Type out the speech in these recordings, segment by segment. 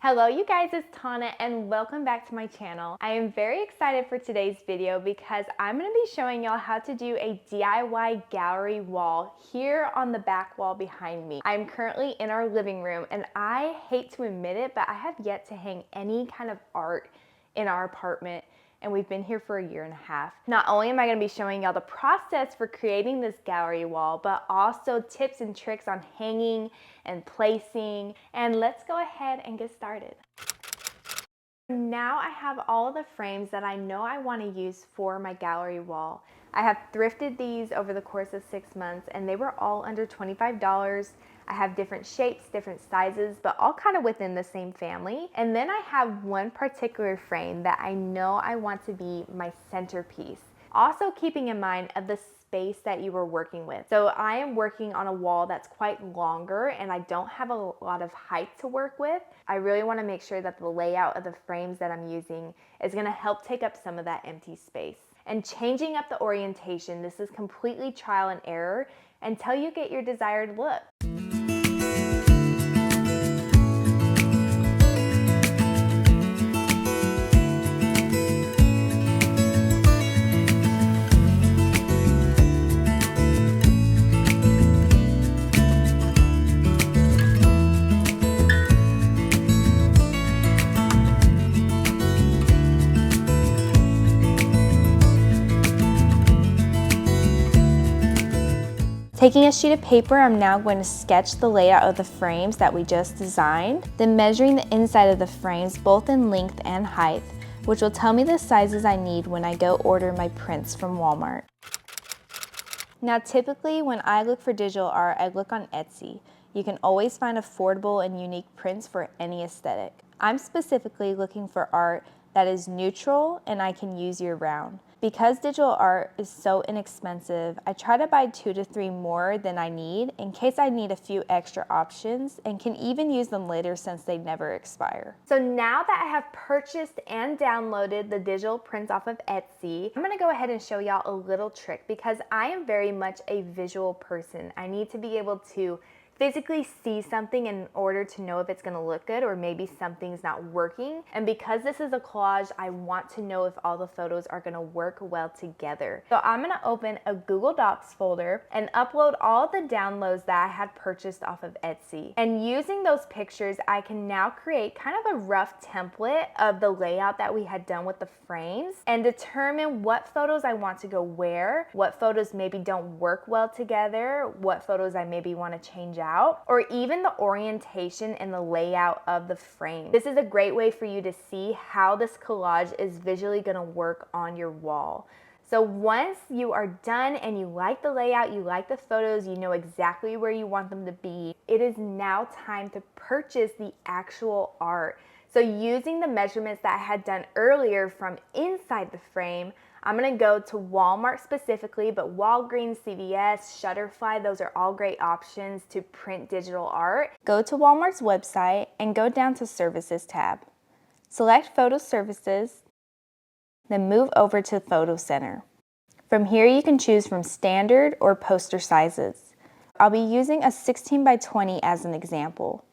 Hello you guys, it's Tana and welcome back to my channel. I am very excited for today's video because I'm going to be showing y'all how to do a DIY gallery wall here on the back wall behind me. I'm currently in our living room and I hate to admit it, but I have yet to hang any kind of art in our apartment. And we've been here for a year and a half. Not only am I going to be showing y'all the process for creating this gallery wall, but also tips and tricks on hanging and placing. And let's go ahead and get started. Now I have all of the frames that I know I want to use for my gallery wall. I have thrifted these over the course of 6 months and they were all under $25. I have different shapes, different sizes, but all kind of within the same family. And then I have one particular frame that I know I want to be my centerpiece. Also keeping in mind of the space that you were working with. So I am working on a wall that's quite longer and I don't have a lot of height to work with. I really want to make sure that the layout of the frames that I'm using is going to help take up some of that empty space. And changing up the orientation, this is completely trial and error until you get your desired look. Taking a sheet of paper, I'm now going to sketch the layout of the frames that we just designed, then measuring the inside of the frames both in length and height, which will tell me the sizes I need when I go order my prints from Walmart. Now typically when I look for digital art, I look on Etsy. You can always find affordable and unique prints for any aesthetic. I'm specifically looking for art that is neutral and I can use year-round. Because digital art is so inexpensive, I try to buy 2 to 3 more than I need in case I need a few extra options and can even use them later since they never expire. So now that I have purchased and downloaded the digital prints off of Etsy, I'm gonna go ahead and show y'all a little trick because I am very much a visual person. I need to be able to physically see something in order to know if it's going to look good or maybe something's not working. And because this is a collage, I want to know if all the photos are going to work well together. So I'm going to open a Google Docs folder and upload all the downloads that I had purchased off of Etsy. And using those pictures, I can now create kind of a rough template of the layout that we had done with the frames and determine what photos I want to go where, what photos maybe don't work well together, what photos I maybe want to change out, or even the orientation and the layout of the frame. This is a great way for you to see how this collage is visually going to work on your wall. So once you are done and you like the layout, you like the photos, you know exactly where you want them to be, it is now time to purchase the actual art. So using the measurements that I had done earlier from inside the frame, I'm gonna go to Walmart specifically, but Walgreens, CVS, Shutterfly, those are all great options to print digital art. Go to Walmart's website and go down to Services tab. Select Photo Services, then move over to Photo Center. From here you can choose from standard or poster sizes. I'll be using a 16 by 20 as an example.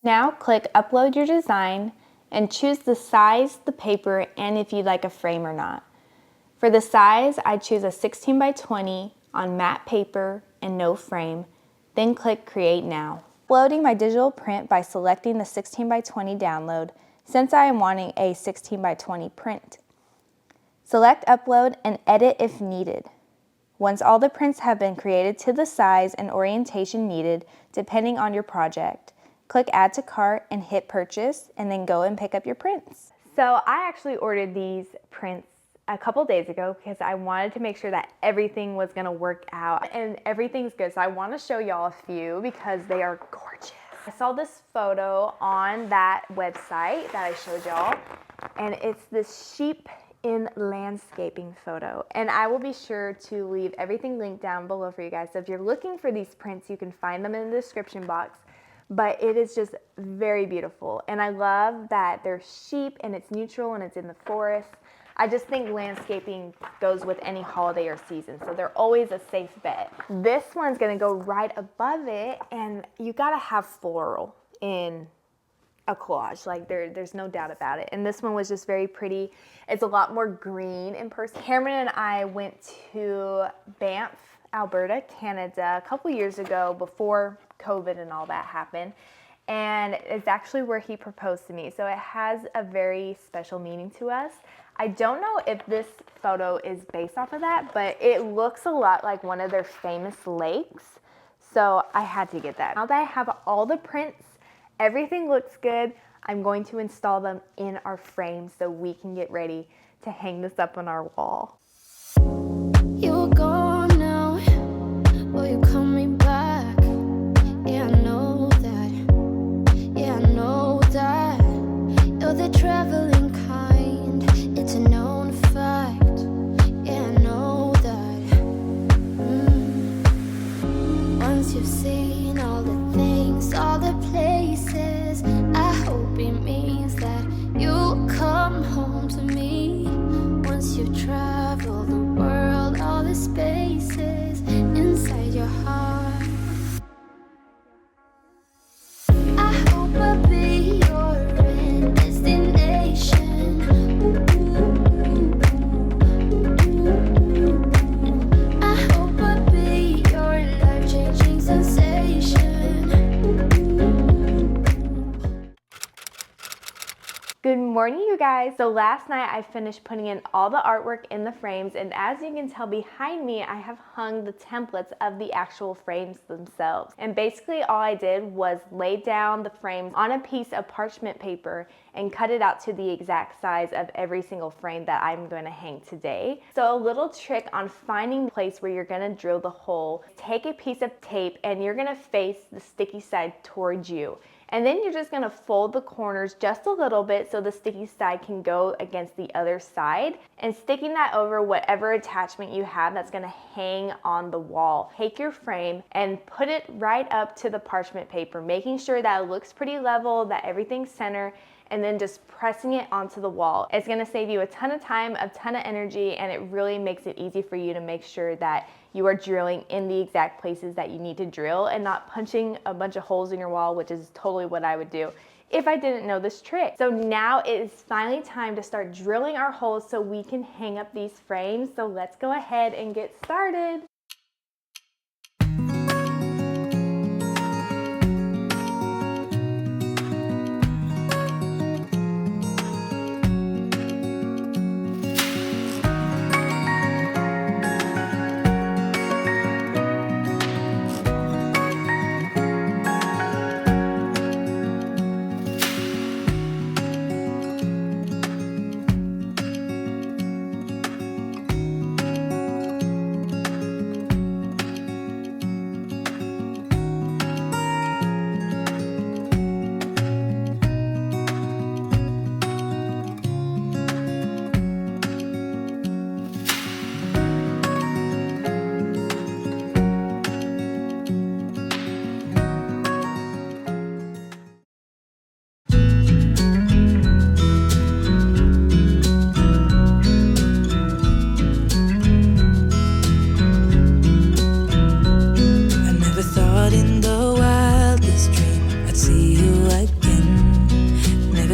Now click Upload Your Design and choose the size, the paper, and if you'd like a frame or not. For the size, I choose a 16 by 20 on matte paper and no frame, then click Create Now. Uploading my digital print by selecting the 16 by 20 download since I am wanting a 16 by 20 print. Select Upload and edit if needed. Once all the prints have been created to the size and orientation needed, depending on your project, click Add to Cart and hit Purchase and then go and pick up your prints. So I actually ordered these prints a couple days ago because I wanted to make sure that everything was gonna work out and everything's good. So I wanna show y'all a few because they are gorgeous. I saw this photo on that website that I showed y'all and it's this sheep in landscaping photo. And I will be sure to leave everything linked down below for you guys. So if you're looking for these prints, you can find them in the description box. But it is just very beautiful. And I love that they're sheep and it's neutral and it's in the forest. I just think landscaping goes with any holiday or season, so they're always a safe bet. This one's gonna go right above it, and you gotta have floral in a collage, like there's no doubt about it. And this one was just very pretty. It's a lot more green in person. Cameron and I went to Banff, Alberta, Canada a couple years ago before COVID and all that happened. And it's actually where he proposed to me. So it has a very special meaning to us. I don't know if this photo is based off of that, but it looks a lot like one of their famous lakes. So I had to get that. Now that I have all the prints, everything looks good, I'm going to install them in our frame so we can get ready to hang this up on our wall. You're gone now, will you call me back? Yeah, I know that, yeah, I know that. You're the traveling kind, it's a known fact. Yeah, I know that. Once you've seen all the things, all the places, I hope it means that you'll come home to me. Once you've traveled the world, all the spaces inside your heart, I hope I'll be your end destination. I hope I'll be your life-changing sensation. Good morning, you guys. So last night I finished putting in all the artwork in the frames, and as you can tell behind me, I have hung the templates of the actual frames themselves. And basically all I did was lay down the frames on a piece of parchment paper and cut it out to the exact size of every single frame that I'm going to hang today. So a little trick on finding the place where you're going to drill the hole, take a piece of tape and you're going to face the sticky side towards you. And then you're just gonna fold the corners just a little bit so the sticky side can go against the other side, and sticking that over whatever attachment you have that's gonna hang on the wall. Take your frame and put it right up to the parchment paper, making sure that it looks pretty level, that everything's center, and then just pressing it onto the wall. It's gonna save you a ton of time, a ton of energy, and it really makes it easy for you to make sure that you are drilling in the exact places that you need to drill and not punching a bunch of holes in your wall, which is totally what I would do if I didn't know this trick. So now it is finally time to start drilling our holes so we can hang up these frames. So let's go ahead and get started.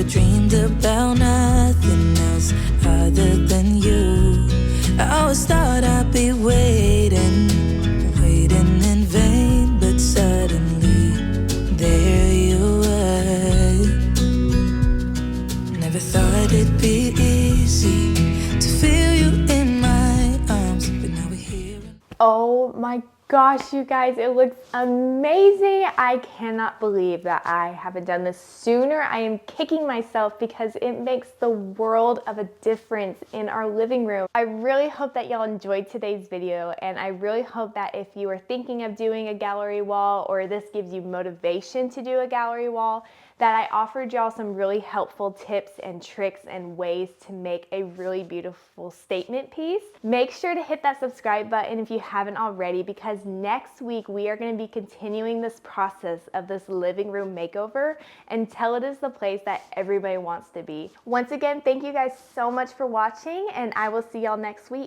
Dreamed about nothing else other than you. I always thought I'd be waiting in vain, but suddenly there you were. Never thought it'd be easy to feel you in my arms, but now we're here. Oh my gosh, you guys, it looks amazing. I cannot believe that I haven't done this sooner. I am kicking myself because it makes the world of a difference in our living room. I really hope that y'all enjoyed today's video, and I really hope that if you are thinking of doing a gallery wall, or this gives you motivation to do a gallery wall, that I offered y'all some really helpful tips and tricks and ways to make a really beautiful statement piece. Make sure to hit that subscribe button if you haven't already, because next week we are going to be continuing this process of this living room makeover until it is the place that everybody wants to be. Once again, thank you guys so much for watching, and I will see y'all next week.